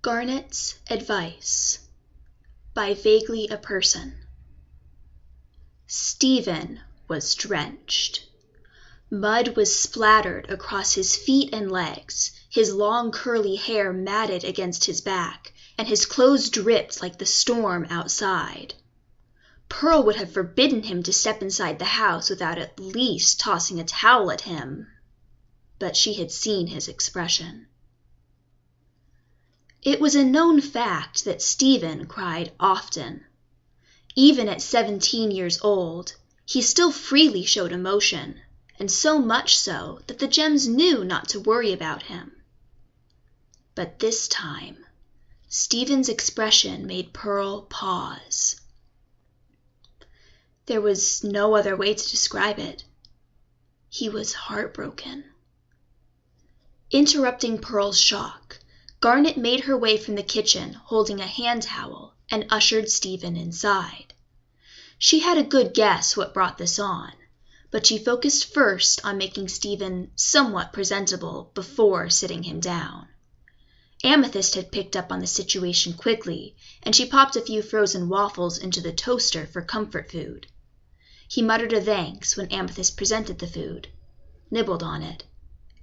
Garnet's Advice by vaguelyaperson. Stephen was drenched. Mud was splattered across his feet and legs, his long curly hair matted against his back, and his clothes dripped like the storm outside. Pearl would have forbidden him to step inside the house without at least tossing a towel at him, but she had seen his expression. It was a known fact that Stephen cried often. Even at 17 years old, he still freely showed emotion, and so much so that the gems knew not to worry about him. But this time, Stephen's expression made Pearl pause. There was no other way to describe it. He was heartbroken. Interrupting Pearl's shock, Garnet made her way from the kitchen holding a hand towel and ushered Stephen inside. She had a good guess what brought this on, but she focused first on making Stephen somewhat presentable before sitting him down. Amethyst had picked up on the situation quickly, and she popped a few frozen waffles into the toaster for comfort food. He muttered a thanks when Amethyst presented the food, nibbled on it,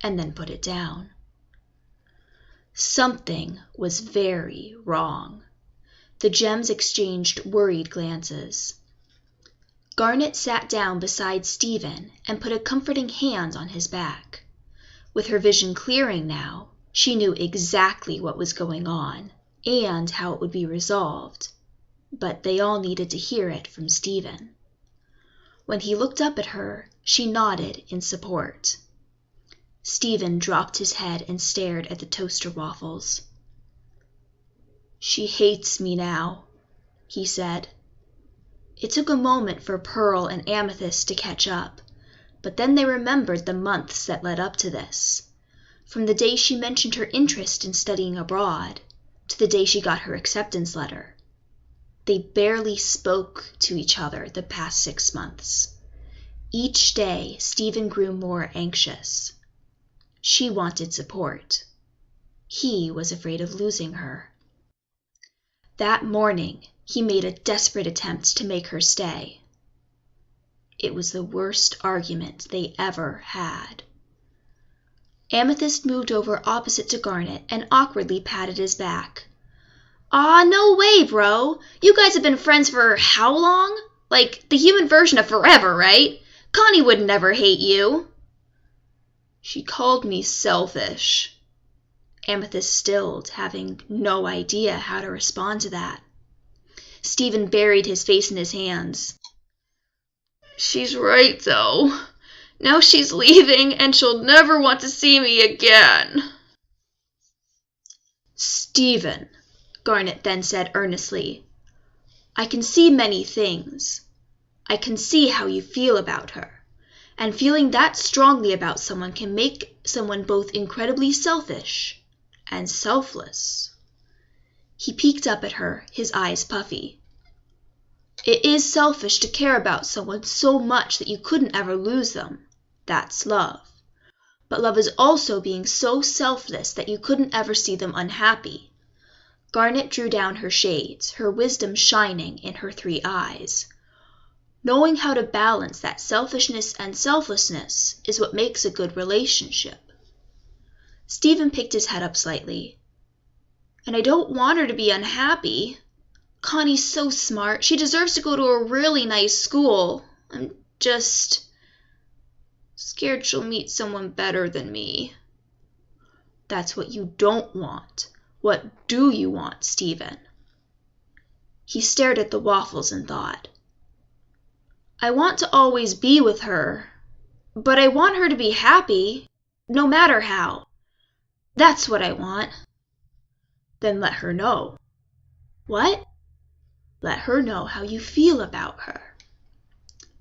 and then put it down. Something was very wrong. The gems exchanged worried glances. Garnet sat down beside Stephen and put a comforting hand on his back. With her vision clearing now, she knew exactly what was going on and how it would be resolved, but they all needed to hear it from Stephen. When he looked up at her, she nodded in support. Stephen dropped his head and stared at the toaster waffles. "She hates me now," he said. It took a moment for Pearl and Amethyst to catch up, but then they remembered the months that led up to this, from the day she mentioned her interest in studying abroad to the day she got her acceptance letter. They barely spoke to each other the past 6 months. Each day, Stephen grew more anxious. She wanted support. He was afraid of losing her. That morning, he made a desperate attempt to make her stay. It was the worst argument they ever had. Amethyst moved over opposite to Garnet and awkwardly patted his back. "Aw, no way, bro! You guys have been friends for how long? Like, the human version of forever, right? Connie would never hate you." "She called me selfish." Amethyst stilled, having no idea how to respond to that. Stephen buried his face in his hands. "She's right, though. Now she's leaving, and she'll never want to see me again." "Stephen," Garnet then said earnestly, "I can see many things. I can see how you feel about her. And feeling that strongly about someone can make someone both incredibly selfish and selfless." He peeked up at her, his eyes puffy. "It is selfish to care about someone so much that you couldn't ever lose them. That's love. But love is also being so selfless that you couldn't ever see them unhappy." Garnet drew down her shades, her wisdom shining in her 3 eyes. Knowing how to balance that selfishness and selflessness is what makes a good relationship. Stephen picked his head up slightly. "And I don't want her to be unhappy. Connie's so smart. She deserves to go to a really nice school. I'm just scared she'll meet someone better than me." "That's what you don't want. What do you want, Stephen?" He stared at the waffles and thought. "I want to always be with her, but I want her to be happy, no matter how. That's what I want." "Then let her know." "What?" "Let her know how you feel about her."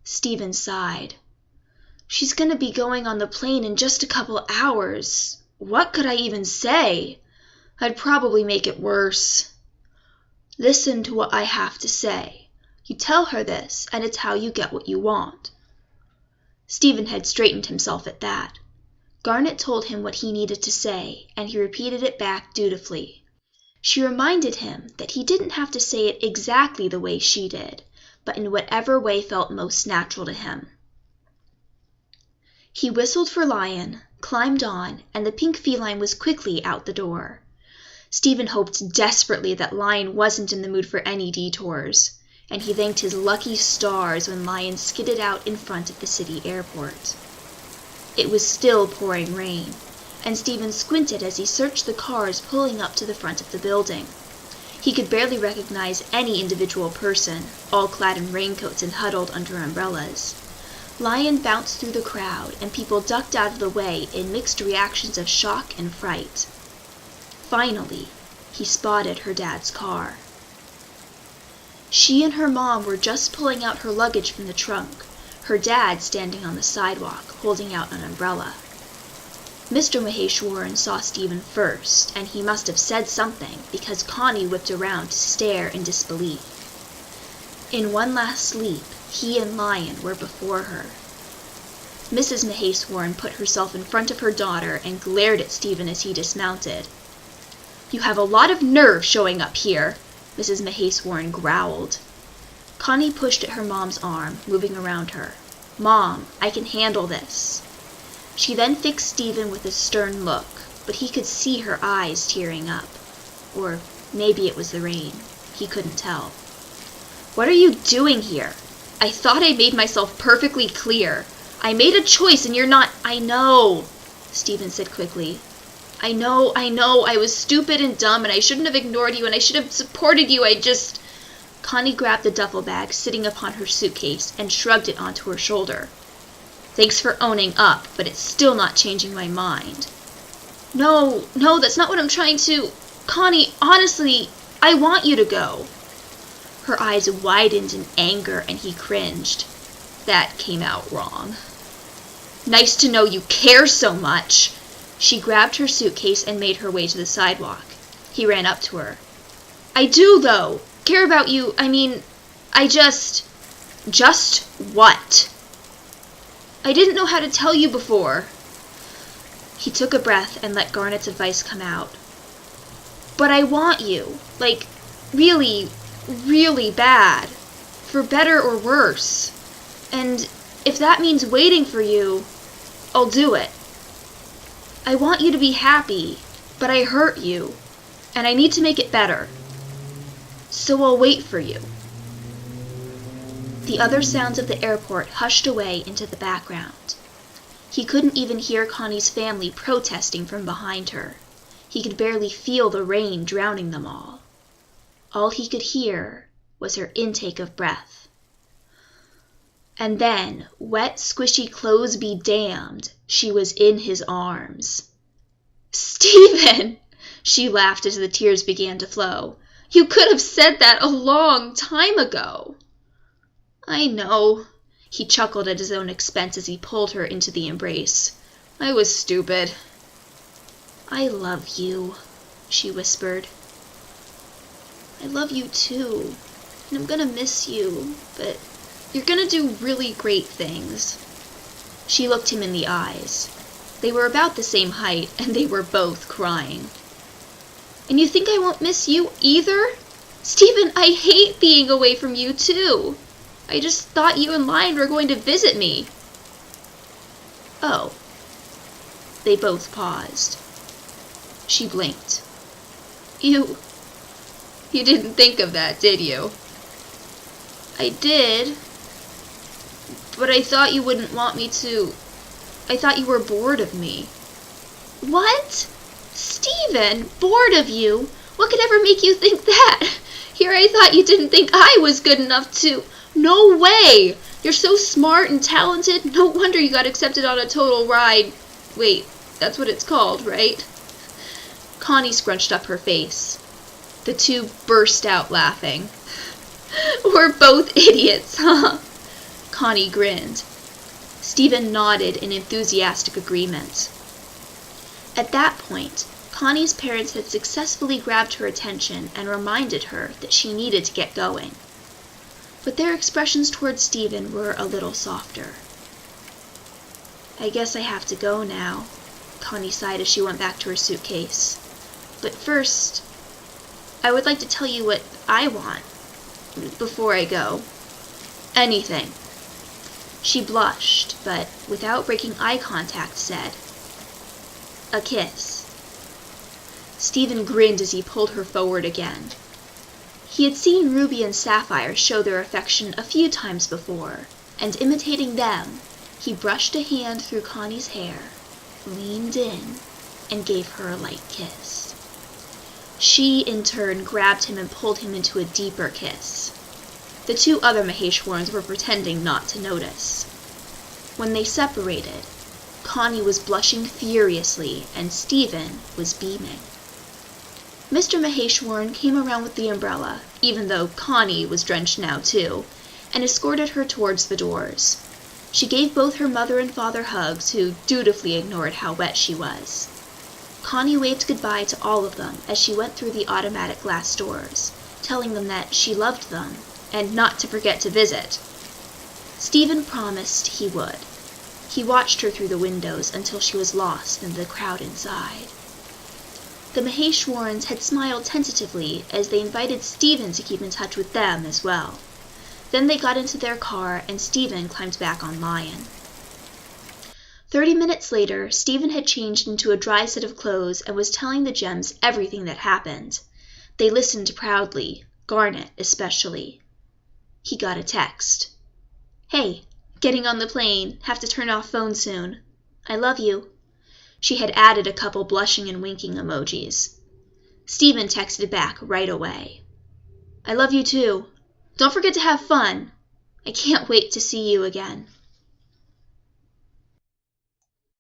Stephen sighed. "She's going to be going on the plane in just a couple hours. What could I even say? I'd probably make it worse." "Listen to what I have to say. You tell her this, and it's how you get what you want." Stephen had straightened himself at that. Garnet told him what he needed to say, and he repeated it back dutifully. She reminded him that he didn't have to say it exactly the way she did, but in whatever way felt most natural to him. He whistled for Lion, climbed on, and the pink feline was quickly out the door. Stephen hoped desperately that Lion wasn't in the mood for any detours, and he thanked his lucky stars when Lion skidded out in front of the city airport. It was still pouring rain, and Stephen squinted as he searched the cars pulling up to the front of the building. He could barely recognize any individual person, all clad in raincoats and huddled under umbrellas. Lion bounced through the crowd, and people ducked out of the way in mixed reactions of shock and fright. Finally, he spotted her dad's car. She and her mom were just pulling out her luggage from the trunk, her dad standing on the sidewalk, holding out an umbrella. Mr. Maheshwaran saw Stephen first, and he must have said something because Connie whipped around to stare in disbelief. In one last leap, he and Lion were before her. Mrs. Maheshwaran put herself in front of her daughter and glared at Stephen as he dismounted. "You have a lot of nerve showing up here," Mrs. Maheshwaran growled. Connie pushed at her mom's arm, moving around her. "Mom, I can handle this." She then fixed Stephen with a stern look, but he could see her eyes tearing up. Or maybe it was the rain. He couldn't tell. "What are you doing here? I thought I made myself perfectly clear. I made a choice and you're not—" "I know," Stephen said quickly. I know, I was stupid and dumb, and I shouldn't have ignored you, and I should have supported you, Connie grabbed the duffel bag sitting upon her suitcase and shrugged it onto her shoulder. "Thanks for owning up, but it's still not changing my mind." No, that's not what I'm trying to... Connie, honestly, I want you to go." Her eyes widened in anger, and he cringed. That came out wrong. "Nice to know you care so much." She grabbed her suitcase and made her way to the sidewalk. He ran up to her. "I do, though. Care about you. I just..." "Just what?" "I didn't know how to tell you before." He took a breath and let Garnet's advice come out. "But I want you. Really, really bad. For better or worse. And if that means waiting for you, I'll do it. I want you to be happy, but I hurt you, and I need to make it better. So I'll wait for you." The other sounds of the airport hushed away into the background. He couldn't even hear Connie's family protesting from behind her. He could barely feel the rain drowning them all. All he could hear was her intake of breath. And then, wet, squishy clothes be damned, she was in his arms. "Stephen!" She laughed as the tears began to flow. "You could have said that a long time ago." "I know." He chuckled at his own expense as he pulled her into the embrace. "I was stupid." "I love you," she whispered. "I love you too, and I'm gonna miss you, but you're gonna do really great things." She looked him in the eyes. They were about the same height, and they were both crying. "And you think I won't miss you either? Stephen, I hate being away from you too. I just thought you and Lion were going to visit me." "Oh." They both paused. She blinked. You didn't think of that, did you?" "I did. But I thought you wouldn't want me to. I thought you were bored of me." "What? Stephen, bored of you? What could ever make you think that? Here I thought you didn't think I was good enough to..." "No way! You're so smart and talented. No wonder you got accepted on a total ride. Wait, that's what it's called, right?" Connie scrunched up her face. The two burst out laughing. "We're both idiots, huh?" Connie grinned. Stephen nodded in enthusiastic agreement. At that point, Connie's parents had successfully grabbed her attention and reminded her that she needed to get going. But their expressions toward Stephen were a little softer. "I guess I have to go now," Connie sighed as she went back to her suitcase. "But first, I would like to tell you what I want before I go. Anything." She blushed, but without breaking eye contact said, "A kiss." Stephen grinned as he pulled her forward again. He had seen Ruby and Sapphire show their affection a few times before, and imitating them, he brushed a hand through Connie's hair, leaned in, and gave her a light kiss. She, in turn, grabbed him and pulled him into a deeper kiss. The two other Maheshwarns were pretending not to notice. When they separated, Connie was blushing furiously and Stephen was beaming. Mr. Maheshwarn came around with the umbrella, even though Connie was drenched now too, and escorted her towards the doors. She gave both her mother and father hugs, who dutifully ignored how wet she was. Connie waved goodbye to all of them as she went through the automatic glass doors, telling them that she loved them, and not to forget to visit. Stephen promised he would. He watched her through the windows until she was lost in the crowd inside. The Maheshwarns had smiled tentatively as they invited Stephen to keep in touch with them as well. Then they got into their car and Stephen climbed back on Lion. 30 minutes later, Stephen had changed into a dry set of clothes and was telling the gems everything that happened. They listened proudly, Garnet especially. He got a text. "Hey, getting on the plane, have to turn off phone soon. I love you." She had added a couple blushing and winking emojis. Stephen texted back right away. "I love you too. Don't forget to have fun. I can't wait to see you again."